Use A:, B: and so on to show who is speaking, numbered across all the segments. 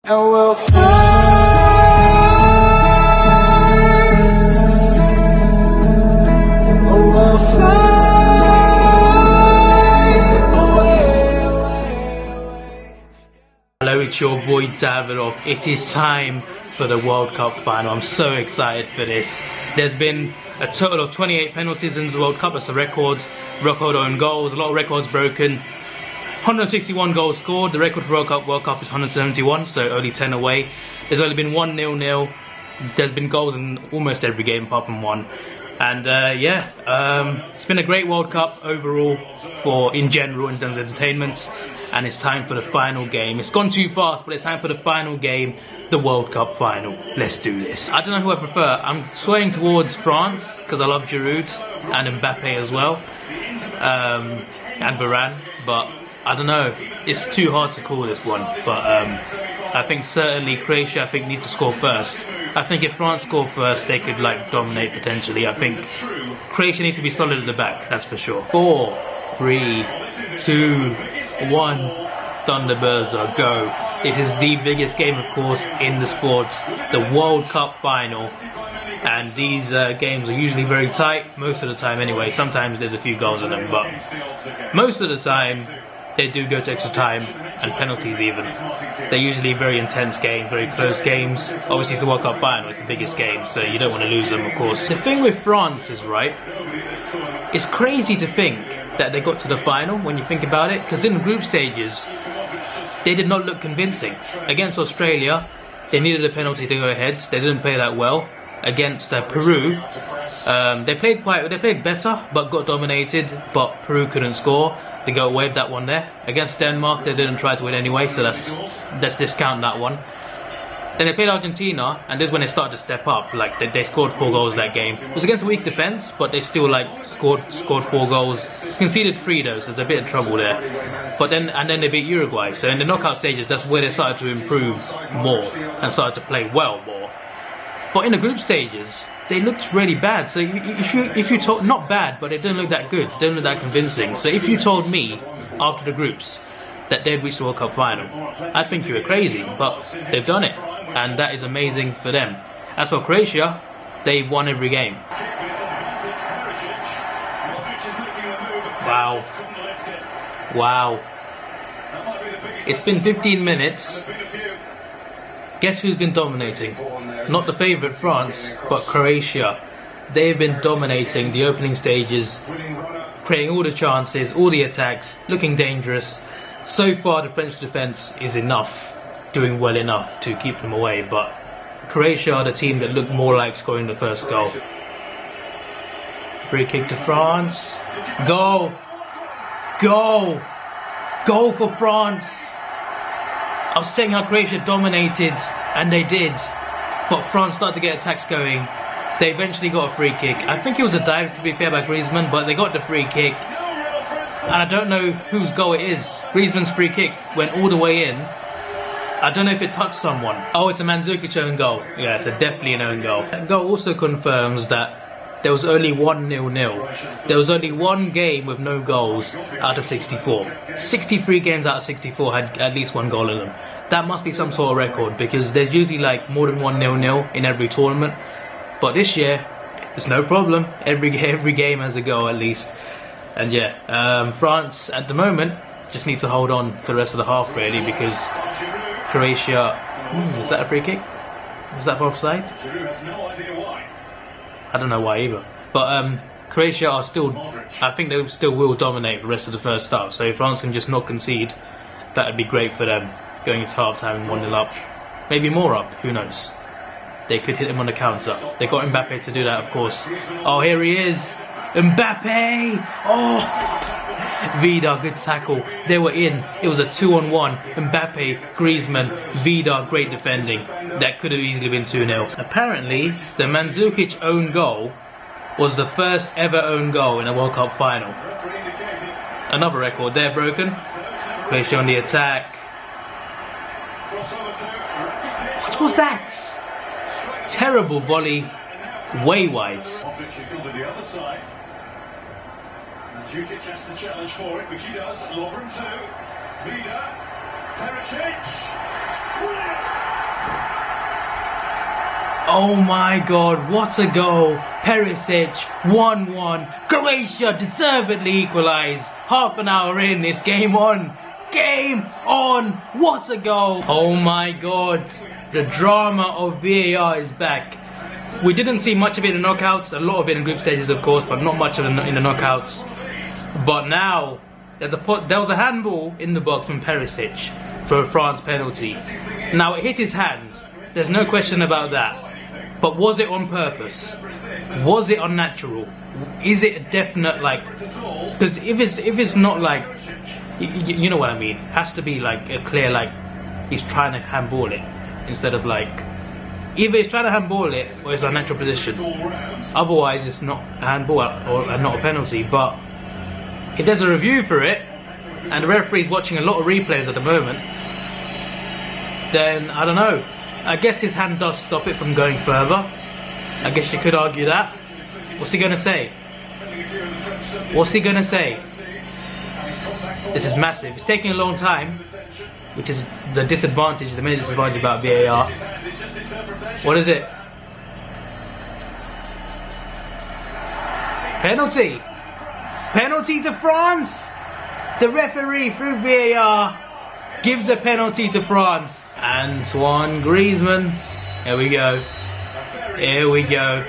A: And we'll fly, oh, we'll fly away.
B: Hello, it's your boy Davidoff. It is time for the World Cup final. I'm so excited for this. There's been a total of 28 penalties in the World Cup. That's a record own goals, a lot of records broken. 161 goals scored. The record for World Cup is 171, so only 10 away. There's only been 1 0-0. There's been goals in almost every game apart from one. And it's been a great World Cup overall in general in terms of entertainment. And it's time for the final game. It's gone too fast, but it's time for the final game, the World Cup final. Let's do this. I don't know who I prefer. I'm swaying towards France because I love Giroud and Mbappe as well, and Varane, but I don't know, it's too hard to call this one, but I think certainly Croatia need to score first. I think if France score first, they could dominate potentially. I think Croatia need to be solid at the back, that's for sure. 4, 3, 2, 1, Thunderbirds are go. It is the biggest game, of course, in the sports, the World Cup final. And these games are usually very tight, most of the time anyway. Sometimes there's a few goals in them, but most of the time they do go to extra time and penalties even. They're usually very intense games, very close games. Obviously it's the World Cup final, it's the biggest game, so you don't want to lose them, of course. The thing with France is, it's crazy to think that they got to the final when you think about it, because in the group stages, they did not look convincing. Against Australia, they needed a penalty to go ahead. They didn't play that well. Against Peru, they played better, but got dominated. But Peru couldn't score. They got away with that one there. Against Denmark, they didn't try to win anyway, so let's discount that one. Then they played Argentina, and this is when they started to step up. They scored 4 goals that game. It was against a weak defense, but they still scored 4 goals. Conceded 3 though, so there's a bit of trouble there. But then they beat Uruguay. So in the knockout stages, that's where they started to improve more and started to play well more. But in the group stages, they looked really bad. So if you told, not bad, but they didn't look that good. They didn't look that convincing. So if you told me after the groups that they'd reached the World Cup final, I think you were crazy. But they've done it, and that is amazing for them. As for Croatia, they've won every game. Wow. It's been 15 minutes. Guess who's been dominating? Not the favourite France, but Croatia. They've been dominating the opening stages, creating all the chances, all the attacks, looking dangerous. So far the French defence is enough, doing well enough to keep them away, but Croatia are the team that look more like scoring the first goal. Free kick to France. Goal! Goal! Goal for France! I was saying how Croatia dominated, and they did, but France started to get attacks going. They eventually got a free kick. I think it was a dive, to be fair, by Griezmann, but they got the free kick. And I don't know whose goal it is. Griezmann's free kick went all the way in. I don't know if it touched someone. Oh, it's a Mandzukic own goal. Yeah, it's definitely an own goal. That goal also confirms that there was only 1 0-0. There was only one game with no goals out of 64. 63 games out of 64 had at least 1 goal in them. That must be some sort of record, because there's usually more than 1 0-0 in every tournament. But this year, it's no problem. Every game has a goal at least. And yeah, France at the moment just needs to hold on for the rest of the half really, because Croatia... is that a free kick? Was that for offside? I don't know why either. But Croatia are still... I think they still will dominate the rest of the first half. So if France can just not concede, that would be great for them. Going into half time 1-0 up. Maybe more up, who knows. They could hit him on the counter. They got Mbappe to do that, of course. Oh, here he is. Mbappe! Oh! Vida, good tackle. They were in. It was a 2-on-1. Mbappe, Griezmann, Vida, great defending. That could have easily been 2-0. Apparently, the Mandzukic own goal was the first ever own goal in a World Cup final. Another record there broken. Croatia on the attack. What was that? Terrible volley, way wide.
C: Mandzukic has to challenge for it, which he does. Lovren too. Vida, Perisic. Brilliant!
B: Oh my God, what a goal. Perisic, 1-1. Croatia deservedly equalised. Half an hour in, it's game on. Game on. What a goal. Oh my God. The drama of VAR is back. We didn't see much of it in the knockouts. A lot of it in group stages, of course, but not much of it in the knockouts. But now, there was a handball in the box from Perisic for a France penalty. Now, it hit his hands. There's no question about that. But was it on purpose? Was it unnatural? Is it a definite, like, because if it's not like, you know what I mean, it has to be like a clear, like, he's trying to handball it instead of like, either he's trying to handball it or it's a natural position. Otherwise it's not a handball or not a penalty. But if there's a review for it and the referee's watching a lot of replays at the moment, then I don't know. I guess his hand does stop it from going further. I guess you could argue that. What's he gonna say? What's he gonna say? This is massive. It's taking a long time, which is the disadvantage, the main disadvantage about VAR. What is it? Penalty! Penalty to France! The referee through VAR gives a penalty to France. Antoine Griezmann. Here we go. Here we go.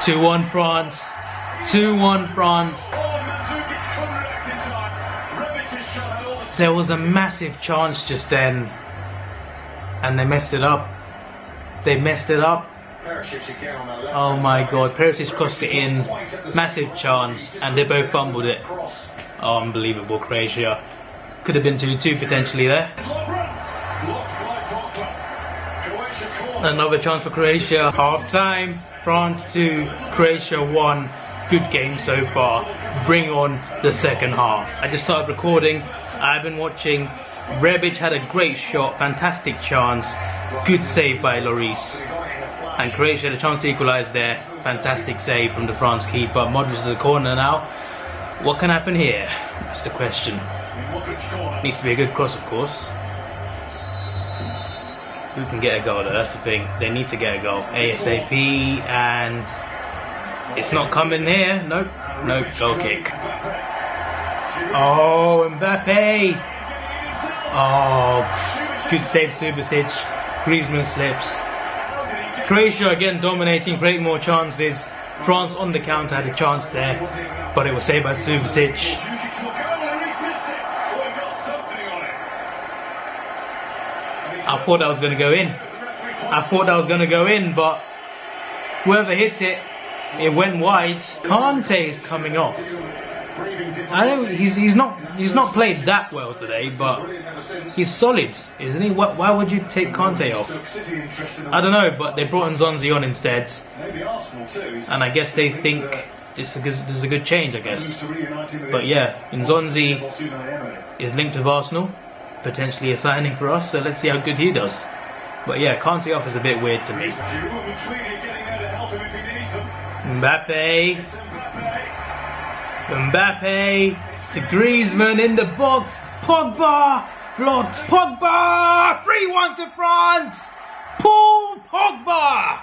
B: 2-1 France. 2-1 France. There was a massive chance just then, and they messed it up. They messed it up. Oh my God, Perisic crossed it in. Massive chance, and they both fumbled it. Oh, unbelievable, Croatia. Could have been 2-2 potentially there. Another chance for Croatia. Half time, France 2, Croatia 1. Good game so far. Bring on the second half. I just started recording. I've been watching. Rebic had a great shot, fantastic chance. Good save by Lloris. And Croatia had a chance to equalise there. Fantastic save from the France keeper. Modric is in the corner now. What can happen here? That's the question. Needs to be a good cross, of course. Who can get a goal though? That's the thing. They need to get a goal ASAP, and it's not coming here. Nope. Nope. Goal kick. Oh, Mbappe. Oh, good save, Subasic. Griezmann slips. Croatia again dominating, creating more chances. France on the counter had a chance there, but it was saved by Subasic. I thought that was going to go in. I thought that was going to go in, but whoever hits it, it went wide. Kante is coming off. I know he's not played that well today, but he's solid, isn't he? Why would you take Kante off? I don't know, but they brought Nzonzi on instead, and I guess they think this is a good change, I guess. But yeah, Nzonzi is linked with Arsenal, potentially a signing for us, so let's see how good he does. But yeah, Kante off is a bit weird to me. Mbappe. Mbappe to Griezmann in the box. Pogba blocked. Pogba 3-1 to France. Paul Pogba.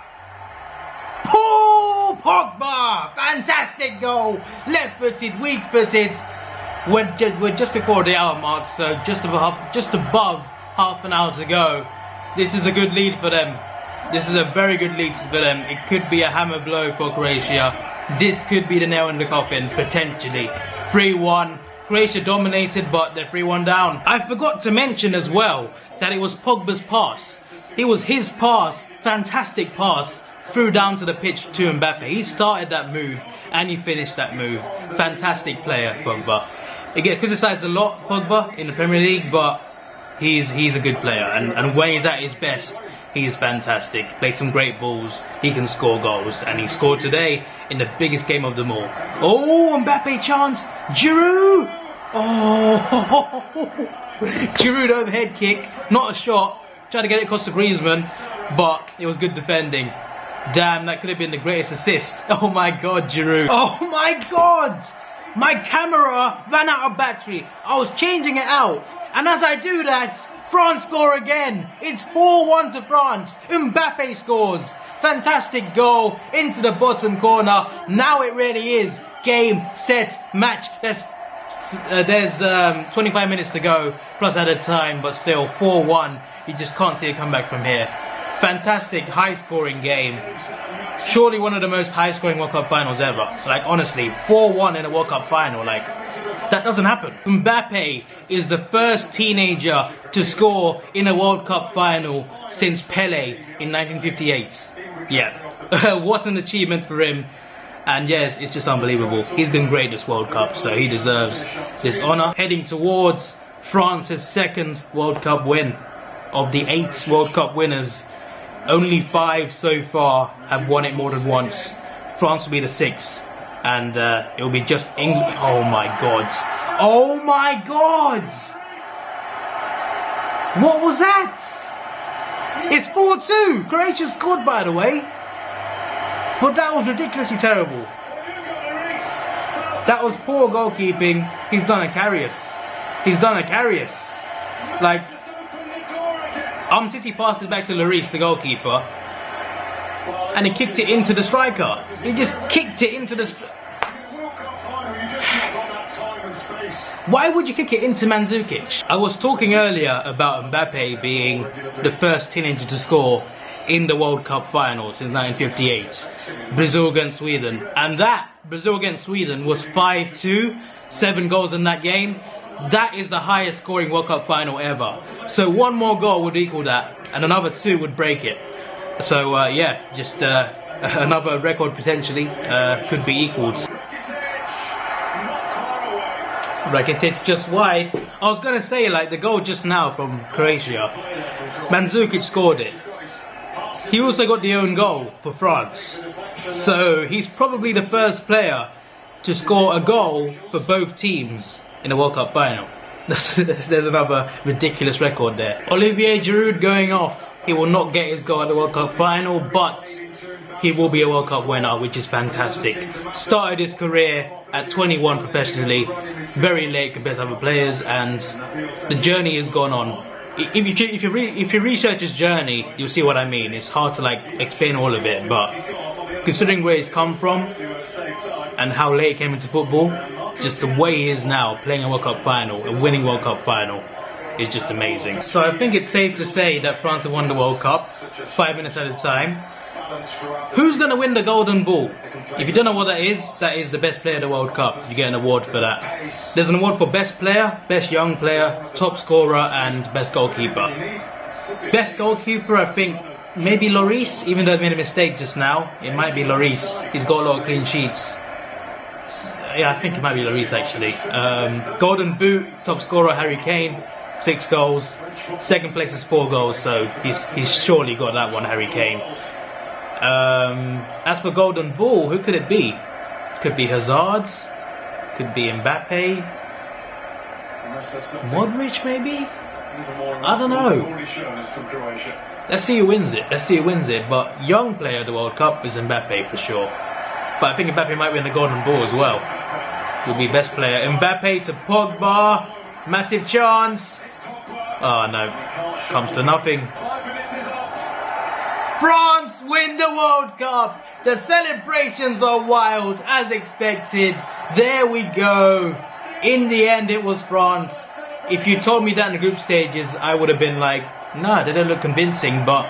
B: Paul Pogba. Fantastic goal. Left-footed, weak-footed. We're just before the hour mark, so just above half an hour to go. This is a good lead for them. This is a very good lead for them. It could be a hammer blow for Croatia. This could be the nail in the coffin, potentially. 3-1. Croatia dominated, but they're 3-1 down. I forgot to mention as well that it was Pogba's pass. It was his pass, fantastic pass, threw down to the pitch to Mbappe. He started that move and he finished that move. Fantastic player, Pogba. He gets criticised a lot, Pogba, in the Premier League, but he's a good player. And when he's at his best, he is fantastic. Plays some great balls. He can score goals. And he scored today in the biggest game of them all. Oh, Mbappe chance. Giroud. Oh. Giroud overhead kick. Not a shot. Tried to get it across to Griezmann. But it was good defending. Damn, that could have been the greatest assist. Oh my God, Giroud. Oh my God. My camera ran out of battery. I was changing it out. And as I do that, France score again. It's 4-1 to France. Mbappe scores. Fantastic goal into the bottom corner. Now it really is game, set, match. There's 25 minutes to go, plus added time, but still 4-1. You just can't see a comeback from here. Fantastic, high-scoring game. Surely one of the most high-scoring World Cup finals ever. Like, honestly, 4-1 in a World Cup final, like, that doesn't happen. Mbappe is the first teenager to score in a World Cup final since Pele in 1958. Yeah, what an achievement for him. And yes, it's just unbelievable. He's been great this World Cup, so he deserves this honour. Heading towards France's second World Cup win. Of the 8 World Cup winners, only 5 so far have won it more than once. France will be the 6th, and it will be just England. Oh my God! Oh my God! What was that? It's 4-2. Croatia scored, by the way. But that was ridiculously terrible. That was poor goalkeeping. He's done a Karius. He's done a Karius. Like, Titi passed it back to Lloris, the goalkeeper, and he kicked it into the striker. He just kicked it into the... Why would you kick it into Mandzukic? I was talking earlier about Mbappe being the first teenager to score in the World Cup final since 1958, Brazil against Sweden, and that Brazil against Sweden was 5-2, 7 goals in that game. That is the highest scoring World Cup final ever. So one more goal would equal that, and another 2 would break it. So yeah, just another record potentially could be equaled. Rakitic just wide. I was gonna say, like, the goal just now from Croatia, Mandzukic scored it. He also got the own goal for France. So he's probably the first player to score a goal for both teams in a World Cup final. There's another ridiculous record there. Olivier Giroud going off. He will not get his goal at the World Cup final, but he will be a World Cup winner, which is fantastic. Started his career at 21 professionally, very late compared to other players, and the journey has gone on. If you research his journey, you'll see what I mean. It's hard to like explain all of it, but considering where he's come from and how late he came into football, just the way he is now, playing a World Cup final, a winning World Cup final, is just amazing. So I think it's safe to say that France have won the World Cup 5 minutes at a time. Who's going to win the Golden Ball? If you don't know what that is the best player of the World Cup. You get an award for that. There's an award for best player, best young player, top scorer, and best goalkeeper. Best goalkeeper, I think, maybe Lloris, even though he made a mistake just now. It might be Lloris. He's got a lot of clean sheets. Yeah, I think it might be Lloris actually. Golden Boot, top scorer Harry Kane, 6 goals. Second place is 4 goals, so he's surely got that one, Harry Kane. As for Golden Ball, who could it be? Could be Hazard, could be Mbappe, Modric maybe? I don't know. Let's see who wins it. But young player of the World Cup is Mbappe for sure. But I think Mbappe might win the Golden Ball as well. Will be best player. Mbappe to Pogba, massive chance. Oh no, comes to nothing. France win the World Cup. The celebrations are wild as expected. There we go. In the end it was France. If you told me that in the group stages, I would have been like, nah, they don't look convincing, but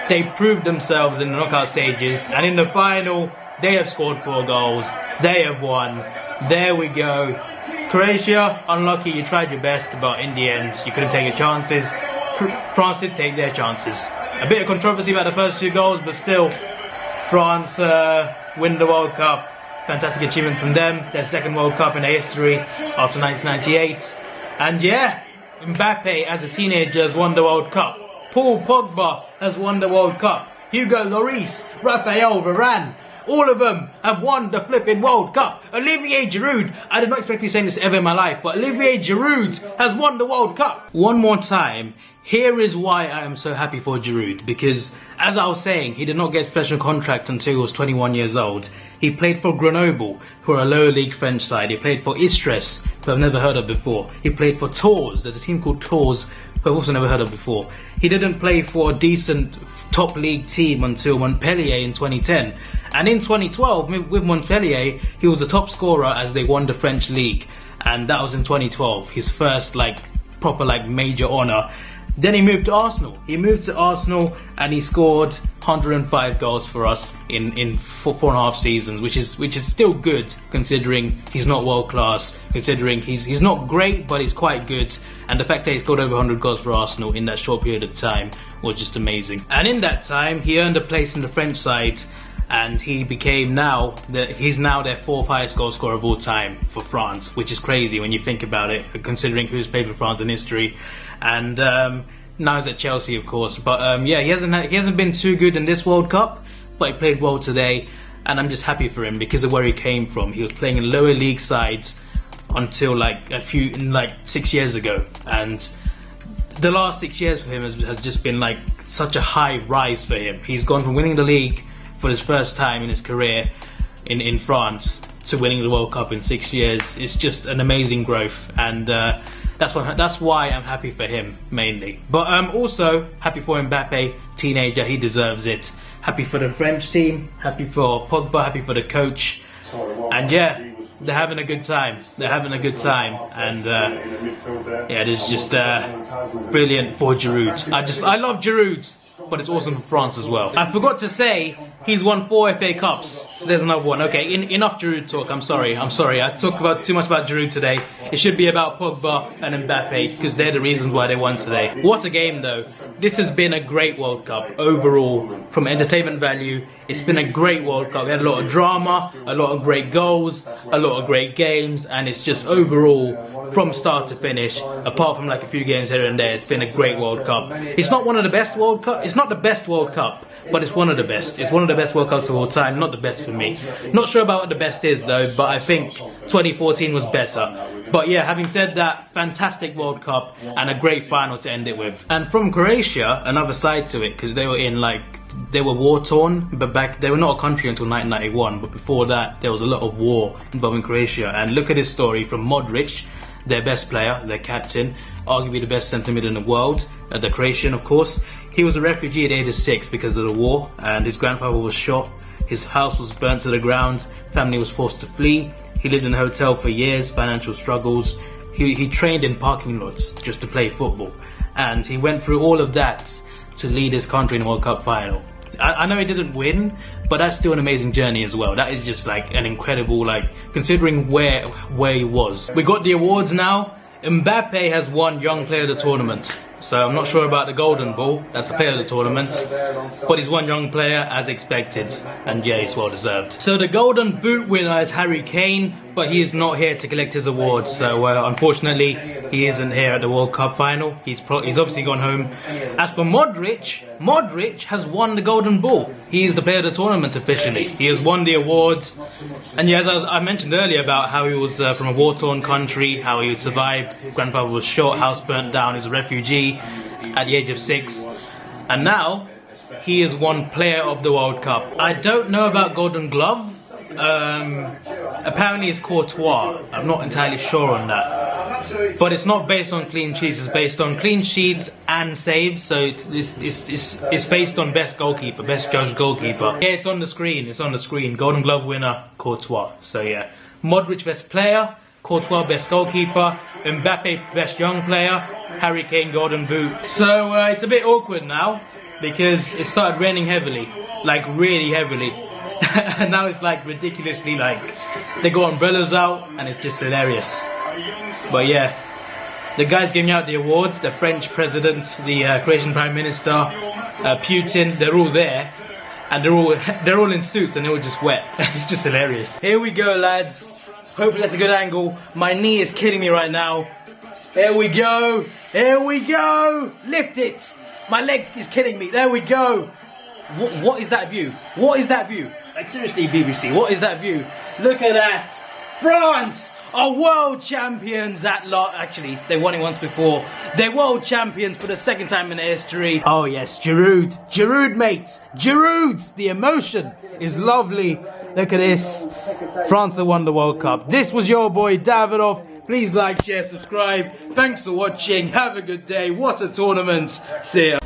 B: they proved themselves in the knockout stages, and in the final they have scored 4 goals. They have won. There we go. Croatia, unlucky, you tried your best, but in the end you couldn't take your chances. France did take their chances. A bit of controversy about the first 2 goals, but still, France win the World Cup. Fantastic achievement from them. Their second World Cup in their history after 1998. And yeah, Mbappe as a teenager has won the World Cup. Paul Pogba has won the World Cup. Hugo Lloris, Raphael Varane, all of them have won the flipping World Cup. Olivier Giroud, I did not expect to be saying this ever in my life, but Olivier Giroud has won the World Cup. One more time, here is why I am so happy for Giroud, because as I was saying, he did not get a professional contract until he was 21 years old. He played for Grenoble, who are a lower league French side. He played for Istres, who I've never heard of before. He played for Tours. There's a team called Tours, who I've also never heard of before. He didn't play for a decent top league team until Montpellier in 2010. And in 2012, with Montpellier, he was a top scorer as they won the French league. And that was in 2012, his first proper major honour. Then he moved to Arsenal. He moved to Arsenal and he scored 105 goals for us in 4.5 seasons, which is still good considering he's not world class, considering he's not great, but he's quite good. And the fact that he scored over 100 goals for Arsenal in that short period of time was just amazing. And in that time, he earned a place in the French side, and he became he's now their 4th highest goal scorer of all time for France, which is crazy when you think about it, considering who's played for France in history. And now he's at Chelsea, of course. But yeah, he hasn't been too good in this World Cup, but he played well today, and I'm just happy for him because of where he came from. He was playing in lower league sides until 6 years ago, and the last 6 years for him has just been such a high rise for him. He's gone from winning the league for his first time in his career in France to winning the World Cup in 6 years. It's just an amazing growth, and that's why I'm happy for him mainly. But also happy for Mbappe, teenager, he deserves it. Happy for the French team, happy for Pogba, happy for the coach, and yeah, they're having a good time. They're having a good time, and yeah, it is just brilliant for Giroud. I love Giroud, but it's awesome for France as well. I forgot to say, he's won 4 FA Cups. There's another one. Okay, enough Giroud talk. I'm sorry. I talked too much about Giroud today. It should be about Pogba and Mbappe, because they're the reasons why they won today. What a game though. This has been a great World Cup overall. From entertainment value, it's been a great World Cup. We had a lot of drama, a lot of great goals, a lot of great games, and it's just overall, from start to finish, apart from a few games here and there, it's been a great World Cup. It's not one of the best World Cup. It's not the best World Cup, but it's one of the best. It's one of the best World Cups of all time, not the best for me. Not sure about what the best is though, but I think 2014 was better. But yeah, having said that, fantastic World Cup and a great final to end it with. And from Croatia, another side to it, because they were they were war-torn, but they were not a country until 1991, but before that there was a lot of war involving Croatia. And look at this story from Modric, their best player, their captain, arguably the best centre mid in the world, the Croatian of course. He was a refugee at the age of 6 because of the war, and his grandfather was shot, his house was burnt to the ground, family was forced to flee, he lived in a hotel for years, financial struggles, he trained in parking lots just to play football, and he went through all of that to lead his country in the World Cup final. I know he didn't win, but that's still an amazing journey as well. That is just an incredible, considering where he was. We got the awards now. Mbappe has won Young Player of the Tournament. So I'm not sure about the Golden Ball, that's the player of the tournament, but he's one Young Player as expected, and yeah, it's well deserved. So the Golden Boot winner is Harry Kane, but he is not here to collect his award, so unfortunately he isn't here at the World Cup final. He's obviously gone home. As for Modric has won the Golden Ball. He is the player of the tournament officially. He has won the awards, and yeah, as I mentioned earlier about how he was from a war-torn country, how he survived, grandfather was shot, house burnt down, he's a refugee at the age of 6, and now he is one player of the World Cup. I don't know about Golden Glove. Apparently it's Courtois. I'm not entirely sure on that, but it's not based on clean sheets. It's based on clean sheets and saves, so it's based on best goalkeeper, best judged goalkeeper. Yeah, it's on the screen. It's on the screen. Golden Glove winner Courtois. So yeah, Modric best player, Courtois best goalkeeper, Mbappe best young player, Harry Kane Golden Boot. So it's a bit awkward now because it started raining heavily, really heavily. And now it's ridiculously they got umbrellas out and it's just hilarious. But yeah, the guys giving out the awards, the French president, the Croatian prime minister, Putin, they're all there, and they're all in suits and they're all just wet. It's just hilarious. Here we go, lads. Hopefully that's a good angle. My knee is killing me right now. Here we go. Here we go. Lift it. My leg is killing me. There we go. What is that view? What is that view? Seriously, BBC, what is that view? Look at that. France are world champions at lot. Actually, they won it once before. They're world champions for the 2nd time in their history. Oh yes, Giroud. Giroud, mates. Giroud. The emotion is lovely. Look at this. France have won the World Cup. This was your boy Davidoff. Please like, share, subscribe. Thanks for watching. Have a good day. What a tournament. See ya.